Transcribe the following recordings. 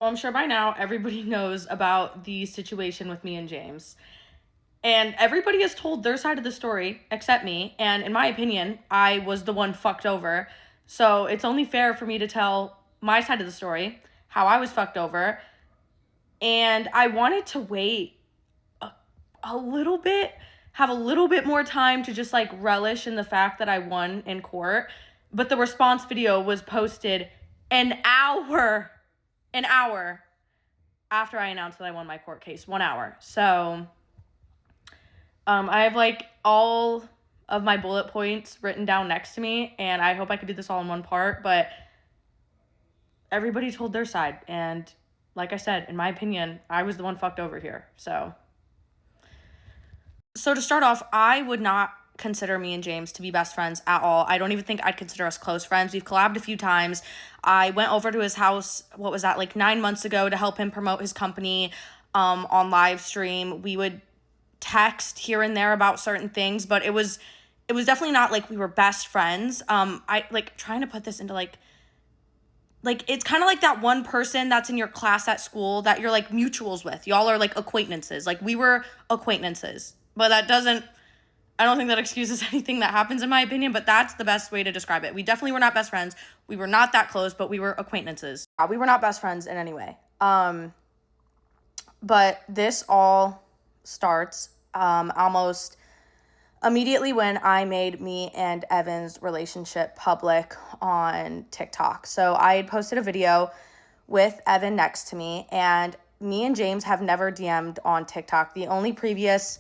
Well, I'm sure by now everybody knows about the situation with me and James. And everybody has told their side of the story except me. And in my opinion, I was the one fucked over. So it's only fair for me to tell my side of the story, how I was fucked over. And I wanted to wait a little bit, have a little bit more time to just like relish in the fact that I won in court. But the response video was posted an hour after I announced that I won my court case, 1 hour. So I have like all of my bullet points written down next to me, and I hope I could do this all in one part, but everybody told their side. And like I said, in my opinion, I was the one fucked over here. So to start off, I would not consider me and James to be best friends at all. I don't even think I'd consider us close friends. We've collabed a few times. I went over to his house, what was that, like 9 months ago to help him promote his company on live stream. We would text here and there about certain things, but it was definitely not like we were best friends. I like trying to put this into like it's kind of like that one person that's in your class at school that you're like mutuals with. Y'all are like acquaintances. Like we were acquaintances, but I don't think that excuses anything that happens in my opinion, but that's the best way to describe it. We definitely were not best friends. We were not that close, but we were acquaintances. We were not best friends in any way. But this all starts almost immediately when I made me and Evan's relationship public on TikTok. So I had posted a video with Evan next to me, and me and James have never DM'd on TikTok. The only previous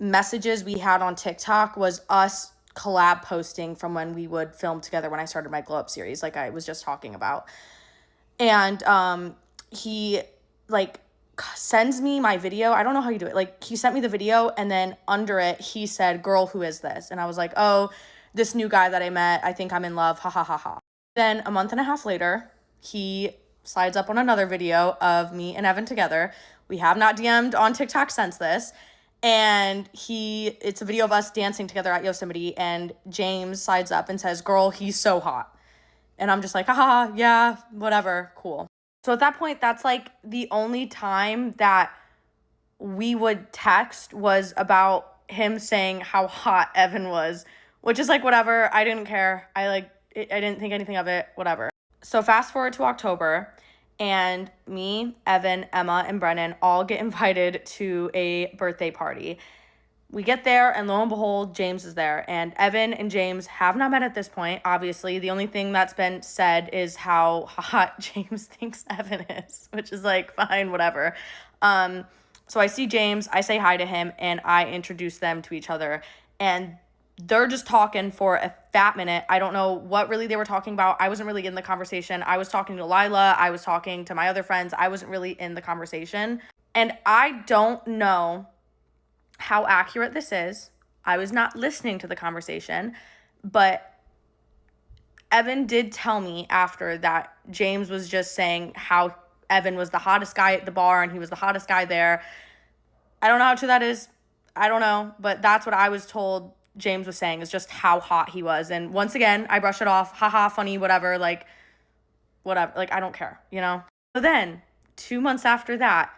messages we had on TikTok was us collab posting from when we would film together when I started my Glow Up series, like I was just talking about. And he like sends me my video. I don't know how you do it. Like he sent me the video, and then under it he said, "Girl, who is this?" And I was like, "Oh, this new guy that I met. I think I'm in love. Ha ha ha ha." Then a month and a half later, he slides up on another video of me and Evan together. We have not DM'd on TikTok since this. And it's a video of us dancing together at Yosemite, and James slides up and says, "Girl, he's so hot." And I'm just like, haha, yeah, whatever, cool. So at that point, that's like the only time that we would text was about him saying how hot Evan was, which is like, whatever, I didn't care. I didn't think anything of it, whatever. So fast forward to October, and me, Evan, Emma, and Brennan all get invited to a birthday party. We get there, and lo and behold, James is there. And Evan and James have not met at this point, obviously. The only thing that's been said is how hot James thinks Evan is, which is like, fine, whatever. So I see James, I say hi to him, and I introduce them to each other. And they're just talking for a fat minute. I don't know what really they were talking about. I wasn't really in the conversation. I was talking to Lila. I was talking to my other friends. I wasn't really in the conversation. And I don't know how accurate this is. I was not listening to the conversation, but Evan did tell me after that James was just saying how Evan was the hottest guy at the bar and he was the hottest guy there. I don't know how true that is. I don't know, but that's what I was told James was saying, is just how hot he was. And once again, I brush it off. Haha, funny, whatever. Like, whatever. Like, I don't care, you know? So then, 2 months after that,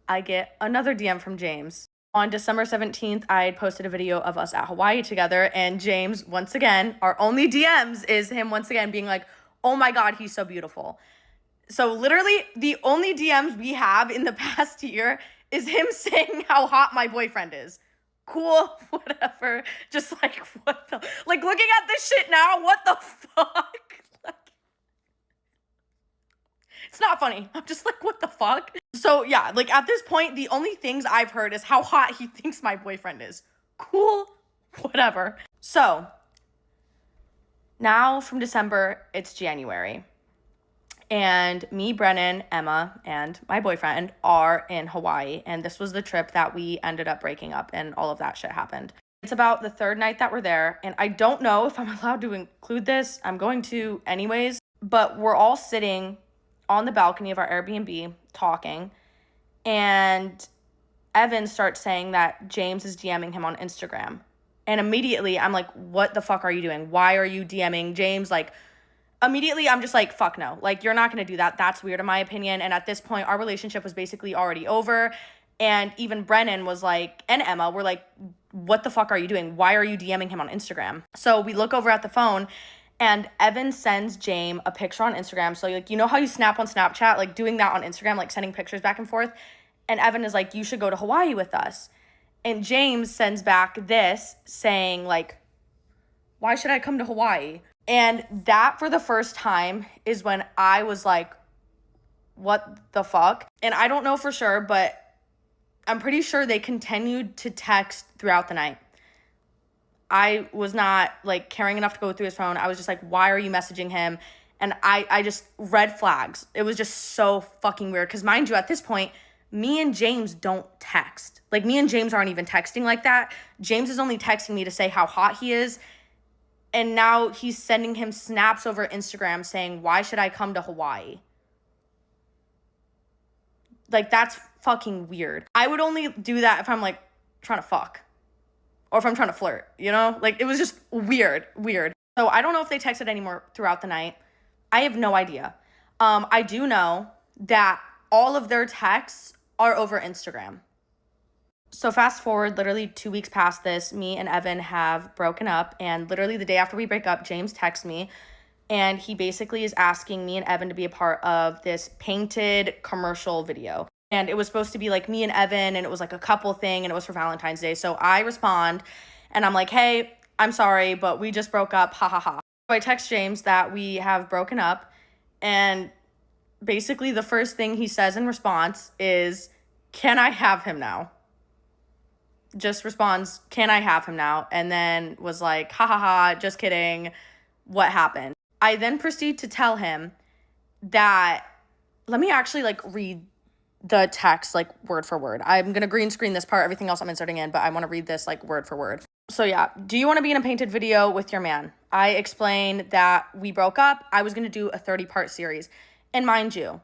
I get another DM from James. On December 17th, I had posted a video of us at Hawaii together. And James, once again, our only DMs is him once again being like, "Oh my God, he's so beautiful." So literally, the only DMs we have in the past year is him saying how hot my boyfriend is. Cool, whatever. Just like, what the, like, looking at this shit now, what the fuck? Like, it's not funny. I'm just like, what the fuck? So yeah, like at this point, the only things I've heard is how hot he thinks my boyfriend is. Cool, whatever. So now from December, it's January. And me, Brennan, Emma, and my boyfriend are in Hawaii. And this was the trip that we ended up breaking up, and all of that shit happened. It's about the third night that we're there. And I don't know if I'm allowed to include this. I'm going to anyways. But we're all sitting on the balcony of our Airbnb talking. And Evan starts saying that James is DMing him on Instagram. And immediately I'm like, what the fuck are you doing? Why are you DMing James? Like, immediately I'm just like, fuck no. Like, you're not going to do that. That's weird in my opinion. And at this point, our relationship was basically already over. And even Brennan was like, and Emma were like, what the fuck are you doing? Why are you DMing him on Instagram? So we look over at the phone and Evan sends James a picture on Instagram. So like, you know how you snap on Snapchat, like doing that on Instagram, like sending pictures back and forth. And Evan is like, you should go to Hawaii with us. And James sends back this saying like, why should I come to Hawaii? And that, for the first time, is when I was like, what the fuck? And I don't know for sure, but I'm pretty sure they continued to text throughout the night. I was not like caring enough to go through his phone. I was just like, why are you messaging him? And I just, red flags. It was just so fucking weird. Because mind you, at this point, me and James don't text. Like, me and James aren't even texting like that. James is only texting me to say how hot he is. And now he's sending him snaps over Instagram saying, why should I come to Hawaii? Like, that's fucking weird. I would only do that if I'm like trying to fuck or if I'm trying to flirt, you know? Like, it was just weird. So I don't know if they texted anymore throughout the night. I have no idea. I do know that all of their texts are over Instagram. So fast forward, literally 2 weeks past this, me and Evan have broken up. And literally the day after we break up, James texts me. And he basically is asking me and Evan to be a part of this painted commercial video. And it was supposed to be like me and Evan, and it was like a couple thing, and it was for Valentine's Day. So I respond, and I'm like, hey, I'm sorry, but we just broke up, ha ha ha. So I text James that we have broken up, and basically the first thing he says in response is, can I have him now? Just responds, can I have him now? And then was like, ha ha ha, just kidding, what happened? I then proceed to tell him that, let me actually like read the text like word for word. I'm gonna green screen this part, everything else I'm inserting in, but I want to read this like word for word. So yeah, do you want to be in a painted video with your man? I explained that we broke up. I was gonna do a 30-part series. And mind you,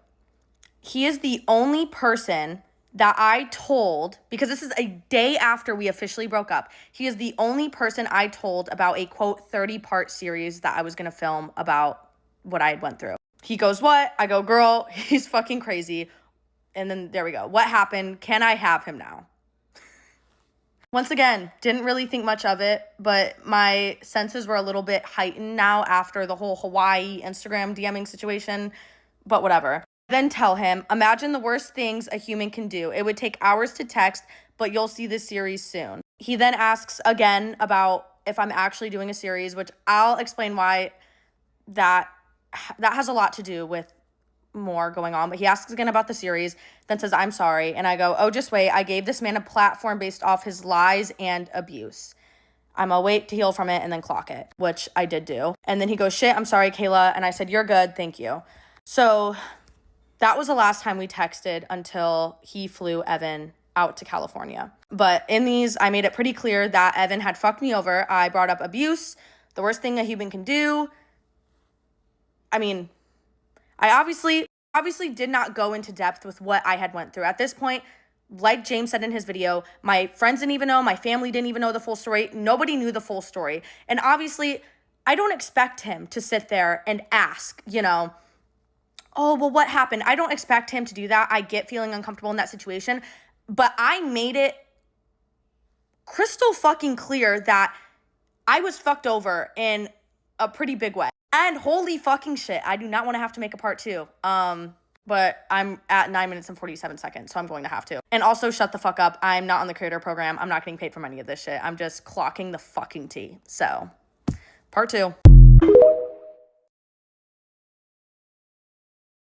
he is the only person that I told, because this is a day after we officially broke up, he is the only person I told about a quote 30-part series that I was gonna film about what I had went through. He goes, what? I go, girl, he's fucking crazy. And then there we go. What happened? Can I have him now? Once again, didn't really think much of it, but my senses were a little bit heightened now after the whole Hawaii Instagram DMing situation, but whatever. Then tell him, imagine the worst things a human can do. It would take hours to text, but you'll see this series soon. He then asks again about if I'm actually doing a series, which I'll explain why that has a lot to do with more going on. But he asks again about the series, then says, I'm sorry. And I go, oh, just wait. I gave this man a platform based off his lies and abuse. I'm gonna wait to heal from it and then clock it, which I did do. And then he goes, shit, I'm sorry, Kayla. And I said, you're good. Thank you. So that was the last time we texted until he flew Evan out to California. But in these, I made it pretty clear that Evan had fucked me over. I brought up abuse, the worst thing a human can do. I mean, I obviously did not go into depth with what I had went through. At this point, like James said in his video, my friends didn't even know, my family didn't even know the full story. Nobody knew the full story. And obviously, I don't expect him to sit there and ask, you know, oh, well, what happened? I don't expect him to do that. I get feeling uncomfortable in that situation. But I made it crystal fucking clear that I was fucked over in a pretty big way. And holy fucking shit, I do not want to have to make a part 2. But I'm at 9 minutes and 47 seconds, so I'm going to have to. And also, shut the fuck up. I'm not on the creator program. I'm not getting paid from any of this shit. I'm just clocking the fucking tea. So, part 2.